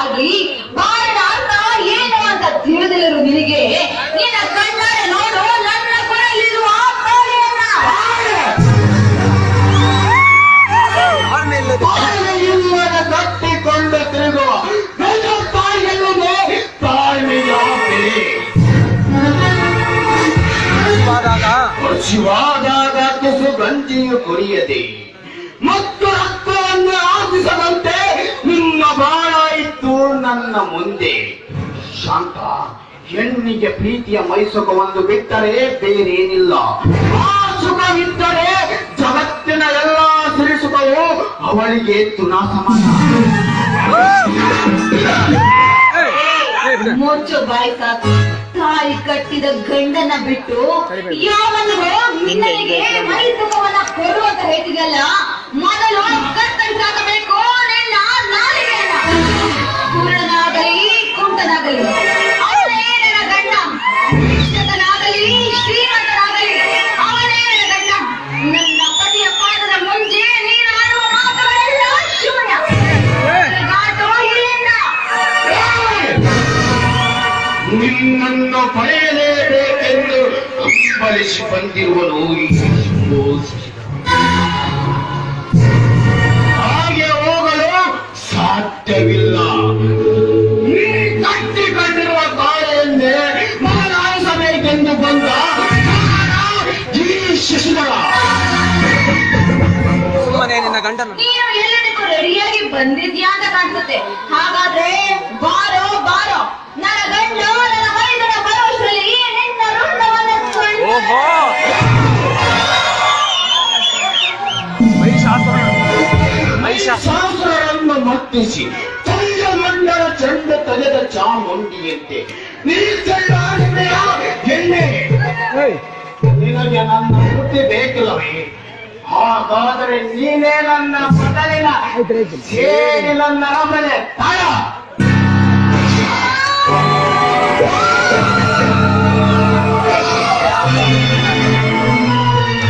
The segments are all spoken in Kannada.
ಆಗ್ಲಿ ಬಾಳನ ಅರ್ಥ ಏನು ಅಂತ ತಿಳಿದಿಲ್ಲರು ನಿನಗೆ ನಿನ್ನ ಕಣ್ಣಾರೆ ನೋಡು ನನ್ನ ಕೊರಲಿರುವ ತಾಳಿಯನ್ನ. ಇಲ್ಲದ ಕಟ್ಟಿಕೊಂಡು ತಿರುಗುವ ನನ್ನ ತಾಯಿಯಲ್ಲದೆ ಶಿವಾದಾಗ ತುಸು ಗಂಜಿಯು ಕುರಿಯದೆ ಮತ್ತು ರಕ್ತವನ್ನು ಆದಿಸದಂತೆ ನಿನ್ನ ಬಾಳ ಇತ್ತು ನನ್ನ ಮುಂದೆ. ಶಾಂತ, ಹೆಣ್ಣಿಗೆ ಪ್ರೀತಿಯ ಮೈಸುಖವನ್ನು ಬಿಟ್ಟರೆ ಬೇರೇನಿಲ್ಲ. ಆ ಸುಖವಿದ್ದರೆ ಜಗತ್ತಿನ ಎಲ್ಲ ಸಿರಿಸುಖವು ಅವಳಿಗೆ ತುನಾ ಸಮಾನ. ಮುಚ್ಚು ಬಾಯಿ ಸಾಕು. ತಾಳಿ ಕಟ್ಟಿದ ಗಂಡನ ಬಿಟ್ಟು ಯಾವನಿಗೂ ನಿನ್ನನಿಗೆ ಮೈ ಸುಖವನ್ನ ಕೊಡು ಅಂತ ಹೇಳ್ತಿದೆಯಲ್ಲ, ಮೊದಲು ಕತ್ತರಿಸಾಕಬೇಕು ನಿನ್ನ ನಾಲಿಗೆಯನ್ನ. ಕುರುಡನಾಗಲಿ ಕುಂಟನಾಗಲಿ ಅವನೇ ನನ್ನ ಗಂಡ. ಶಿಕ್ಷಕನಾಗಲಿ ಶ್ರೀಮಂತನಾಗಲಿ ಅವನೇ ನನ್ನ ಗಂಡ. ನನ್ನ ಪತಿಯ ಪಾದದ ಮುಂಚೆ ನೀನು ಆಡುವ ಮಾತುಗಳೆಲ್ಲ ಶೂನ್ಯ. ಇಲ್ಲಿಂದ ನಿನ್ನನ್ನು ಪಡೆಯಲೇಬೇಕೆಂದು ಹಂಬಲಿಸಿ ಬಂದಿರುವನು ಹಾಗೆ ಹೋಗಲು ಸಾಧ್ಯವಿಲ್ಲ. ನೀ ಕಟ್ಟಿಕೊಂಡಿರುವ ಕಾಳೆಯನ್ನೇ ಮಾಲಾಯಿಸಬೇಕೆಂದು ಬಂದ ಈ ಶಿಶುಗಳ ನಿನ್ನ ಗಂಡನ ನೀನು ಎಲ್ಲದಕ್ಕೂ ರೆಡಿಯಾಗಿ ಬಂದಿದ್ಯಾ ಅಂತ ಕಾಣಿಸುತ್ತೆ. ಹಾಗಾದ್ರೆ ಬಾರೋ ಬಾರೋ, ನನ್ನ ಗಂಡ ನನ್ನ ಮೈದನ ಭರವಸೆಯಲ್ಲಿ ನಿನ್ನ ರುಂಡವನ್ನು ಮಹಿಷಾಸುರರನ್ನು ಮತ್ತಿಸಿ ಚಂದ್ರಮಂಡಲ ಚಂಡ ತಲೆದ ಚಾಮುಂಡಿಯಂತೆ ನೀ ಚೆಲ್ಲಾಡಿದೆಯಾ ಎಣ್ಣೆ? ನಿನಗೆ ನನ್ನ ಬುದ್ಧಿ ಬೇಕಿಲ್ಲವೇ? ಹಾಗಾದರೆ ನೀನೇ ನನ್ನ ಮೊದಲಿನ ಸೇರಿ ನನ್ನ ಅರಮನೆ ತಾಳ.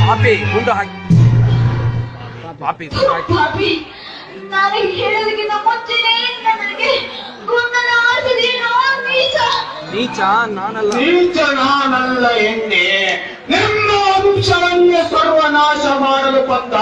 ಪಾಪಿ ಗುಂಡು ಹಾಕಿ ಪಾಪಿ ಪಾಪಿ, ನಾನು ಹೇಳೋದಕ್ಕಿಂತ ಮುಂಚೆನೇ ನನಗೆ ಗುಂಡನ ಆಸೆದೇನೋ ನೀಚ. ನೀಚ ನಾನಲ್ಲ. ನೀಚ ನಾನಲ್ಲ ಎಣ್ಣೆ. ನಿಮ್ಮ ವಂಶವನ್ನೇ ಸರ್ವನಾಶ ಮಾಡಲು ಬಂದ